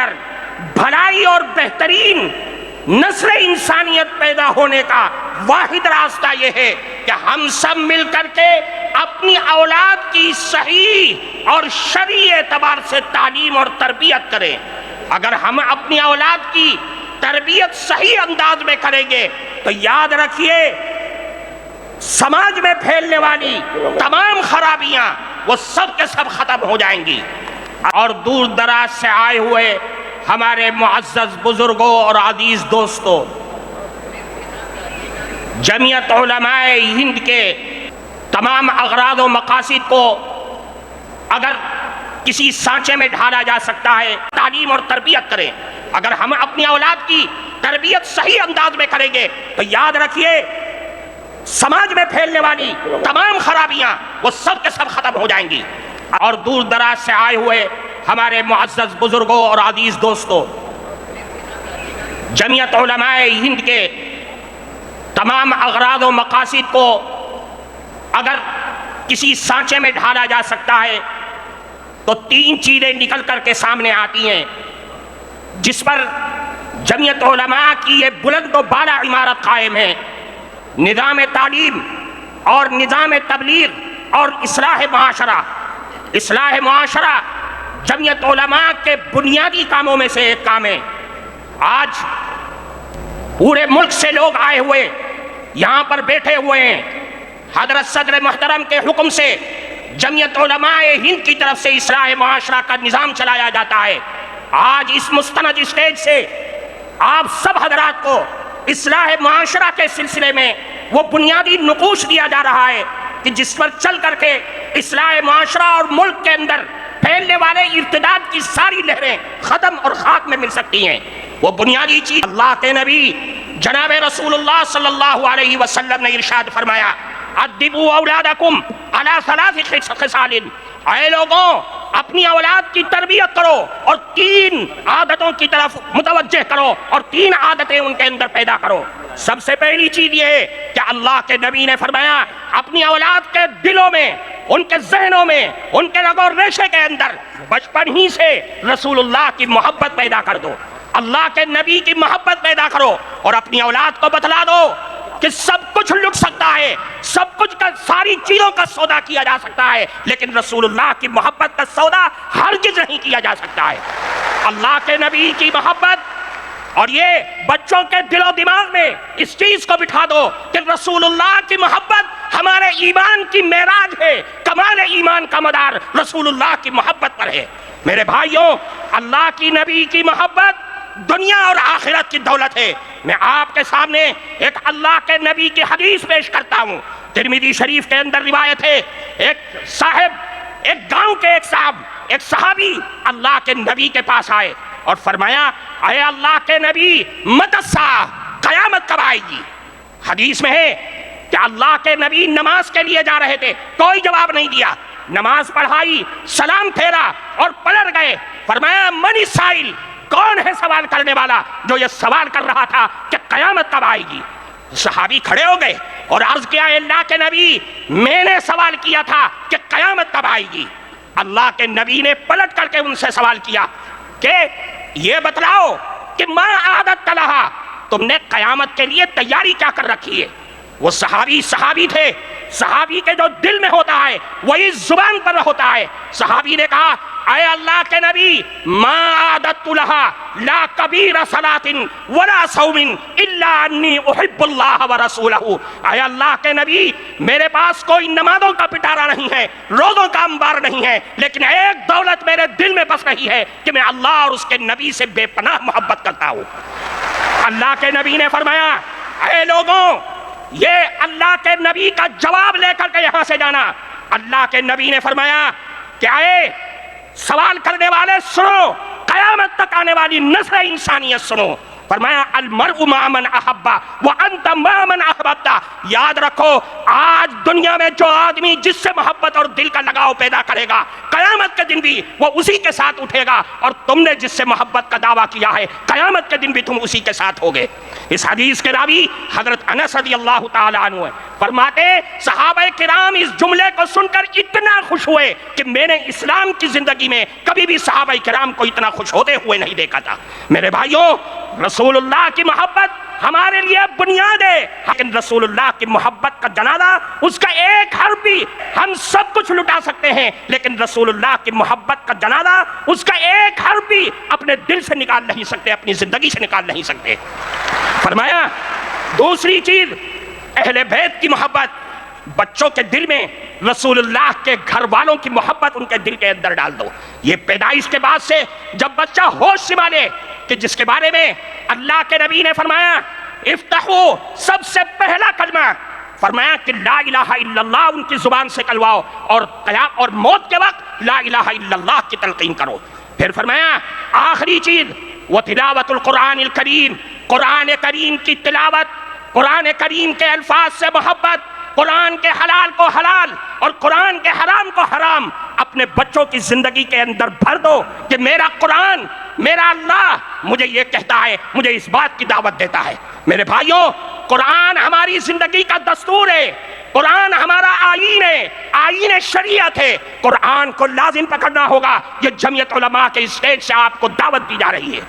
اندر بھلائی اور بہترین نسل انسانیت پیدا ہونے کا واحد راستہ یہ ہے کہ ہم سب مل کر کے اپنی اولاد کی صحیح اور شرعی اعتبار سے تعلیم اور تربیت کریں۔ اگر ہم اپنی اولاد کی تربیت صحیح انداز میں کریں گے تو یاد رکھیے سماج میں پھیلنے والی تمام خرابیاں وہ سب کے سب ختم ہو جائیں گی۔ اور دور دراز سے آئے ہوئے ہمارے معزز بزرگوں اور عزیز دوستوں، جمعیت علماء ہند کے تمام اغراض و مقاصد کو اگر کسی سانچے میں ڈھالا جا سکتا ہے، تعلیم اور تربیت کریں۔ اگر ہم اپنی اولاد کی تربیت صحیح انداز میں کریں گے تو یاد رکھیے سماج میں پھیلنے والی تمام خرابیاں وہ سب کے سب ختم ہو جائیں گی۔ اور دور دراز سے آئے ہوئے ہمارے معزز بزرگوں اور عزیز دوستوں، جمعیت علماء ہند کے تمام اغراض و مقاصد کو اگر کسی سانچے میں ڈھالا جا سکتا ہے تو تین چیزیں نکل کر کے سامنے آتی ہیں جس پر جمعیت علماء کی یہ بلند و بالا عمارت قائم ہے: نظام تعلیم اور نظام تبلیغ اور اصلاح معاشرہ۔ اصلاح معاشرہ جمعیت علماء کے بنیادی کاموں میں سے ایک کام ہے۔ آج پورے ملک سے لوگ آئے ہوئے یہاں پر بیٹھے ہوئے ہیں۔ حضرت صدر محترم کے حکم سے جمعیت علماء ہند کی طرف سے اصلاح معاشرہ کا نظام چلایا جاتا ہے۔ آج اس مستند اسٹیج سے آپ سب حضرات کو اصلاح معاشرہ کے سلسلے میں وہ بنیادی نقوش دیا جا رہا ہے کہ جس پر چل کر کے اصلاح معاشرہ اور ملک کے اندر پھیلنے والے ارتداد کی ساری لہریں ختم اور خاک میں مل سکتی ہیں۔ وہ بنیادی چیز اللہ کے نبی جناب رسول اللہ صلی اللہ علیہ وسلم نے ارشاد فرمایا: ادبوا اولادکم علی ثلاث خصال۔ اے لوگوں، اپنی اولاد کی تربیت کرو اور تین عادتوں کی طرف متوجہ کرو اور تین عادتیں ان کے اندر پیدا کرو۔ سب سے پہلی چیز یہ ہے کہ اللہ کے نبی نے فرمایا اپنی اولاد کے دلوں میں، ان کے ذہنوں میں، ان کے رگ و ریشے کے اندر بچپن ہی سے رسول اللہ کی محبت پیدا کر دو، اللہ کے نبی کی محبت پیدا کرو اور اپنی اولاد کو بتلا دو کہ سب کچھ لٹ سکتا ہے، سب کچھ کا ساری چیزوں کا سودا کیا جا سکتا ہے، لیکن رسول اللہ کی محبت کا سودا ہرگز نہیں کیا جا سکتا ہے۔ اللہ کے نبی کی محبت، اور یہ بچوں کے دل و دماغ میں اس چیز کو بٹھا دو کہ رسول اللہ کی محبت ہمارے ایمان کی معراج ہے، کمال ایمان کا مدار رسول اللہ کی محبت پر ہے۔ میرے بھائیوں، اللہ کی نبی کی محبت دنیا اور آخرت کی دولت ہے۔ میں آپ کے سامنے ایک اللہ کے نبی کی حدیث پیش کرتا ہوں۔ ترمذی شریف کے اندر روایت ہے، ایک گاؤں کے ایک صحابی اللہ کے نبی کے پاس آئے اور فرمایا: اے اللہ کے نبی، متی الساعہ، قیامت کب آئے گی؟ حدیث میں ہے کہ اللہ کے نبی نماز کے لیے جا رہے تھے، کوئی جواب نہیں دیا، نماز پڑھائی، سلام پھیرا اور پلٹ گئے۔ فرمایا: من السائل، کون ہے سوال کرنے والا جو یہ سوال کر رہا تھا کہ قیامت کب آئے گی؟ صحابی کھڑے ہو گئے اور عرض کیا: اے اللہ کے نبی، میں نے سوال کیا تھا کہ قیامت کب آئے گی۔ اللہ کے نبی نے پلٹ کر کے ان سے سوال کیا کہ یہ بتلاؤ کہ ما عادت لہا، تم نے قیامت کے لیے تیاری کیا کر رکھی ہے؟ وہ صحابی تھے، صحابی کے جو دل میں ہوتا ہے وہی زبان پر ہوتا ہے۔ صحابی نے کہا: اے اللہ کے نبی، ما عادت لہا لا کبیر صلاۃ ولا صوم الا انی احب اللہ ورسولہ۔ اے اللہ کے نبی، میرے پاس کوئی نمازوں کا پٹارا نہیں ہے، روزوں کا انبار نہیں ہے، لیکن ایک دولت میرے دل میں بس رہی ہے کہ میں اللہ اور اس کے نبی سے بے پناہ محبت کرتا ہوں۔ اللہ کے نبی نے فرمایا: اے لوگوں، یہ اللہ کے نبی کا جواب لے کر کے یہاں سے جانا۔ اللہ کے نبی نے فرمایا کہ اے سوال کرنے والے سنو، قیامت تک آنے والی نسل انسانیت سنو۔ فرمایا المرء مع من احبا وانت مع من احببتا، یاد رکھو آج دنیا میں جو آدمی جس سے محبت اور دل کا لگاؤ پیدا کرے گا قیامت کے دن بھی وہ اسی کے ساتھ اٹھے گا، اور تم نے جس سے محبت کا دعویٰ کیا ہے قیامت کے دن بھی تم اسی کے ساتھ ہوگے۔ اس حدیث کے راوی حضرت انس رضی اللہ تعالی عنہ ہیں، فرماتے صحابہ کرام اس جملے کو سن کر اتنا خوش ہوئے کہ میں نے اسلام کی زندگی میں کبھی بھی صحابہ کرام کو اتنا خوش ہوتے ہوئے نہیں دیکھا تھا۔ میرے بھائیوں، رسول اللہ کی محبت ہمارے لیے بنیاد ہے، لیکن رسول اللہ کی محبت کا جنازہ، اس کا ایک حرف بھی، ہم سب کچھ لٹا سکتے ہیں لیکن رسول اللہ کی محبت کا جنازہ، اس کا ایک حرف بھی اپنے دل سے نکال نہیں سکتے، اپنی زندگی سے نکال نہیں سکتے۔ فرمایا دوسری چیز اہل بیت کی محبت، بچوں کے دل میں رسول اللہ کے گھر والوں کی محبت ان کے دل کے اندر ڈال دو۔ یہ پیدائش کے بعد سے جب بچہ ہوش سنبھالے کہ جس کے بارے میں اللہ کے نبی نے فرمایا افتحو، سب سے پہلا کلمہ فرمایا کہ لا الہ الا اللہ ان کی زبان سے کلواؤ، اور موت کے وقت لا الہ الا اللہ کی تلقین کرو۔ پھر فرمایا آخری چیز وتلاوت القرآن الکریم، قرآن کریم کی تلاوت، قرآن کریم کے الفاظ سے محبت، قرآن کے حلال کو حلال اور قرآن کے حرام کو حرام اپنے بچوں کی زندگی کے اندر بھر دو کہ میرا قرآن، میرا اللہ مجھے یہ کہتا ہے، مجھے اس بات کی دعوت دیتا ہے۔ میرے بھائیوں، قرآن ہماری زندگی کا دستور ہے، قرآن ہمارا آئین ہے، آئین شریعت ہے، قرآن کو لازم پکڑنا ہوگا۔ یہ جمعیت علماء کے اسٹیج سے آپ کو دعوت دی جا رہی ہے۔